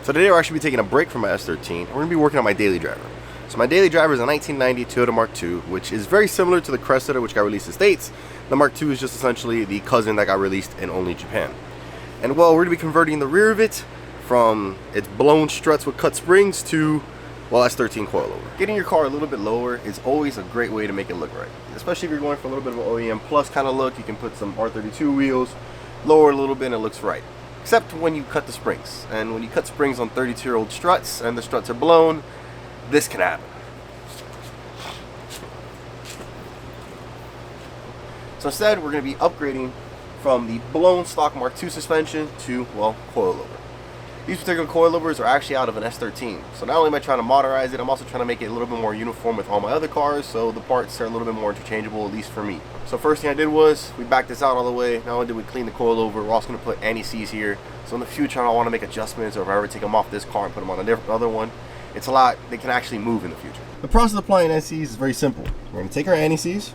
So today we're actually taking a break from my S13. We're going to be working on my daily driver. So my daily driver is a 1990 Toyota Mark II, which is very similar to the Cressida, which got released in the States. The Mark II is just essentially the cousin that got released in only Japan. And well, we're going to be converting the rear of it from its blown struts with cut springs to, well, S13 coilover. Getting your car a little bit lower is always a great way to make it look right. Especially if you're going for a little bit of an OEM Plus kind of look, you can put some R32 wheels, lower a little bit and it looks right. Except when you cut the springs. And when you cut springs on 32-year-old struts and the struts are blown, this can happen. So instead, we're going to be upgrading from the blown stock Mark II suspension to, well, coilover. These particular coilovers are actually out of an S13. So not only am I trying to modernize it, I'm also trying to make it a little bit more uniform with all my other cars, so the parts are a little bit more interchangeable, at least for me. So first thing I did was, we backed this out all the way. Not only did we clean the coilover, we're also going to put anti-seize here. So in the future, I don't want to make adjustments, or if I ever take them off this car and put them on a different other one, it's a lot, they can actually move in the future. The process of applying anti-seize is very simple. We're going to take our anti-seize,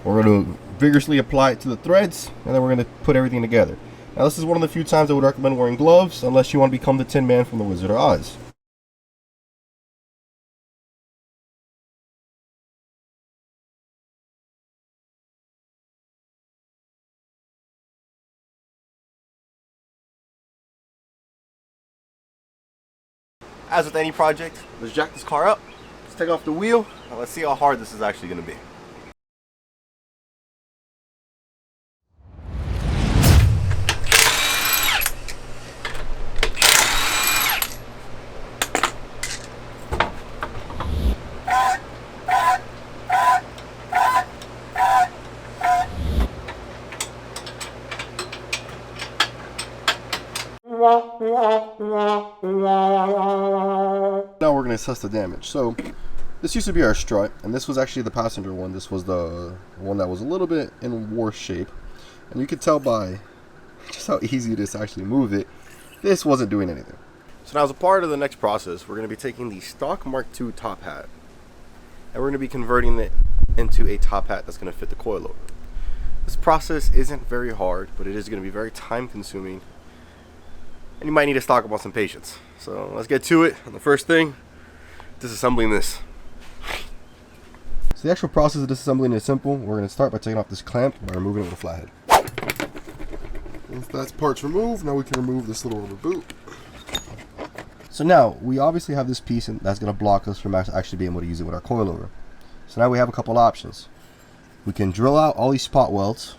we're going to vigorously apply it to the threads, and then we're going to put everything together. Now this is one of the few times I would recommend wearing gloves, unless you want to become the Tin Man from The Wizard of Oz. As with any project, let's jack this car up, let's take off the wheel, and let's see how hard this is actually going to be. Now we're going to assess the damage. So this used to be our strut, and this was actually the passenger one. This was the one that was a little bit in worse shape, and you could tell by just how easy it is to actually move it, this wasn't doing anything. So now, as a part of the next process, we're going to be taking the stock Mark II top hat, and we're going to be converting it into a top hat that's going to fit the coilover. This process isn't very hard, but it is going to be very time consuming, and you might need to stock up on some patience. So let's get to it. And the first thing, disassembling this. So the actual process of disassembling is simple. We're going to start by taking off this clamp by removing it with a flathead. Once that part's removed, now we can remove this little rubber boot. So now, we obviously have this piece that's going to block us from actually being able to use it with our coilover. So now we have a couple options. We can drill out all these spot welds.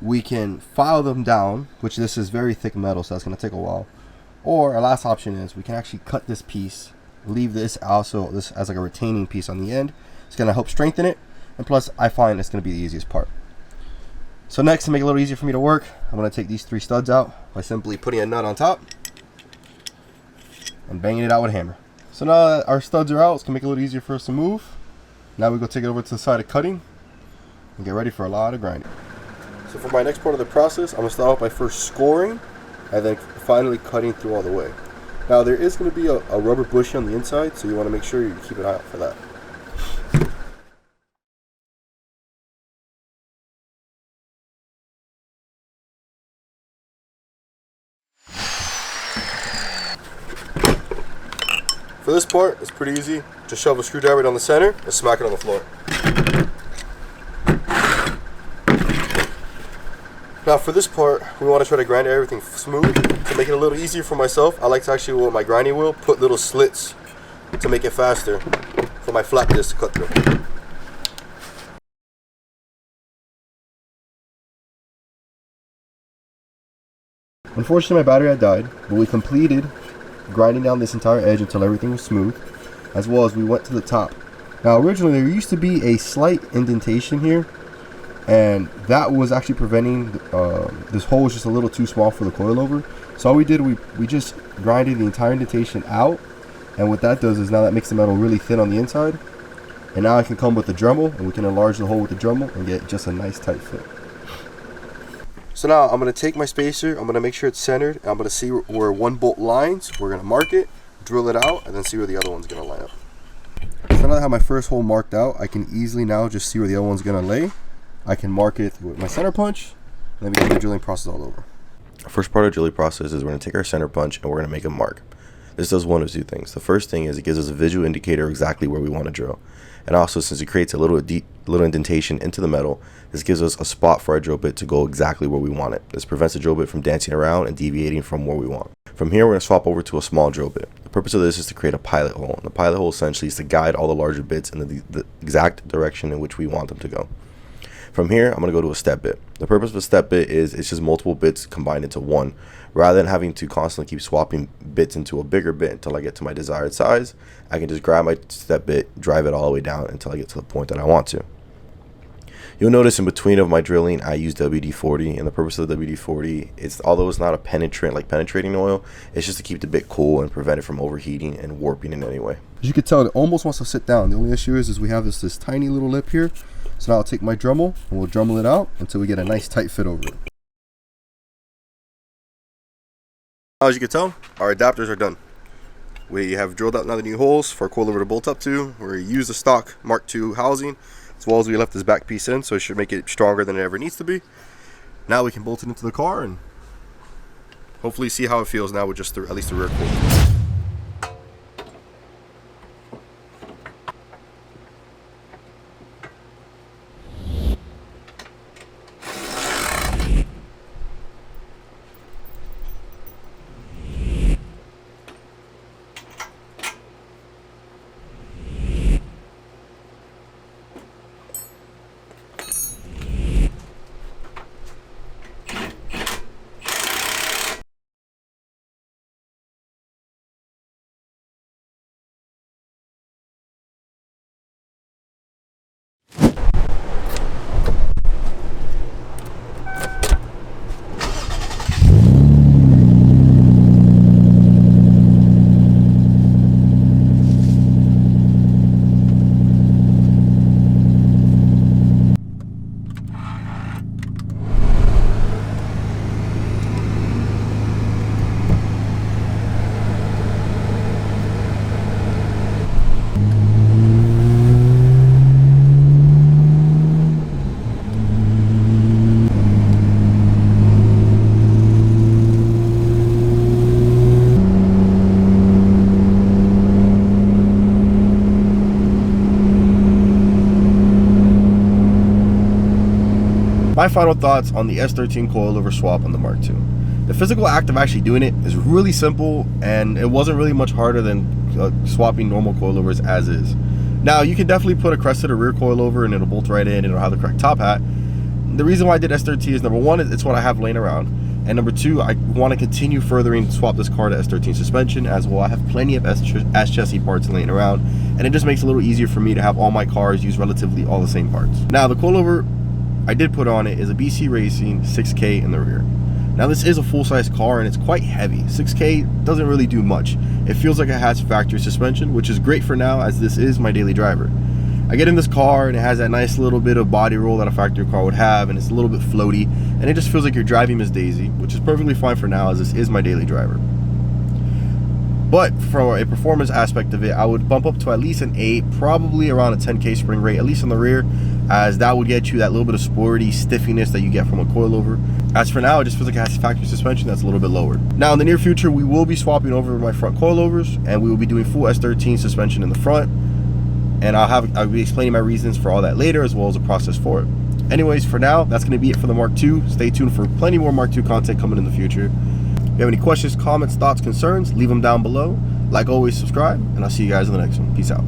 We can file them down, which this is very thick metal, so that's going to take a while. Or our last option is we can actually cut this piece, leave this also this as like a retaining piece on the end. It's going to help strengthen it, and plus I find it's going to be the easiest part. So next, to make it a little easier for me to work, I'm going to take these 3 studs out by simply putting a nut on top and banging it out with a hammer. So now that our studs are out, it's going to make it a little easier for us to move. Now we go take it over to the side of cutting and get ready for a lot of grinding. So for my next part of the process, I'm going to start off by first scoring and then finally cutting through all the way. Now there is going to be a rubber bushing on the inside, so you want to make sure you keep an eye out for that. For this part, it's pretty easy. Just shove a screwdriver down the center and smack it on the floor. Now for this part, we want to try to grind everything smooth. To make it a little easier for myself, I like to actually, with my grinding wheel, put little slits to make it faster for my flat disc to cut through. Unfortunately, my battery had died, but we completed grinding down this entire edge until everything was smooth, as well as we went to the top. Now originally there used to be a slight indentation here, and that was actually preventing this hole was just a little too small for the coilover. So all we did, we just grinded the entire indentation out, and what that does is now that makes the metal really thin on the inside, and now I can come with the Dremel and we can enlarge the hole with the Dremel and get just a nice tight fit. So now I'm going to take my spacer, I'm going to make sure it's centered, and I'm going to see where one bolt lines. We're going to mark it, drill it out, and then see where the other one's going to line up. So now that I have my first hole marked out, I can easily now just see where the other one's going to lay. I can mark it with my center punch, and then begin the drilling process all over. First part of the drilling process is we're going to take our center punch and we're going to make a mark. This does one of two things. The first thing is it gives us a visual indicator exactly where we want to drill. And also, since it creates a little indentation into the metal, this gives us a spot for our drill bit to go exactly where we want it. This prevents the drill bit from dancing around and deviating from where we want. From here, we're going to swap over to a small drill bit. The purpose of this is to create a pilot hole. And the pilot hole essentially is to guide all the larger bits in the exact direction in which we want them to go. From here, I'm going to go to a step bit. The purpose of a step bit is it's just multiple bits combined into one. Rather than having to constantly keep swapping bits into a bigger bit until I get to my desired size, I can just grab my step bit, drive it all the way down until I get to the point that I want to. You'll notice in between of my drilling, I use WD-40, and the purpose of the WD-40 although it's not a penetrating oil, it's just to keep the bit cool and prevent it from overheating and warping in any way. As you can tell, it almost wants to sit down. The only issue is we have this tiny little lip here. So now I'll take my Dremel and we'll Dremel it out until we get a nice tight fit over it. As you can tell, our adapters are done. We have drilled out now the new holes for our coilover to bolt up to. We use the stock Mark II housing, as well as we left this back piece in, so it should make it stronger than it ever needs to be. Now we can bolt it into the car and hopefully see how it feels now with just at least the rear coil. My final thoughts on the S13 coilover swap on the Mark II. The physical act of actually doing it is really simple, and it wasn't really much harder than swapping normal coilovers as is. Now, you can definitely put a Cressida rear coilover and it'll bolt right in and it'll have the correct top hat. The reason why I did S13 is, number one, it's what I have laying around, and number two, I want to continue furthering swap this car to S13 suspension as well. I have plenty of S chassis parts laying around, and it just makes it a little easier for me to have all my cars use relatively all the same parts. Now, the coilover I did put on it is a BC Racing 6K in the rear. Now, this is a full-size car and it's quite heavy. 6K doesn't really do much. It feels like it has factory suspension, which is great for now as this is my daily driver. I get in this car and it has that nice little bit of body roll that a factory car would have, and it's a little bit floaty, and it just feels like you're driving Miss Daisy, which is perfectly fine for now as this is my daily driver. But from a performance aspect of it, I would bump up to at least an 8, probably around a 10K spring rate, at least on the rear, as that would get you that little bit of sporty stiffiness that you get from a coilover. As for now, it just feels like it has factory suspension that's a little bit lower. Now, in the near future, we will be swapping over my front coilovers, and we will be doing full S13 suspension in the front, and I'll be explaining my reasons for all that later, as well as the process for it. Anyways, for now, that's going to be it for the Mark II. Stay tuned for plenty more Mark II content coming in the future. If you have any questions, comments, thoughts, concerns, leave them down below. Like always, subscribe, and I'll see you guys in the next one. Peace out.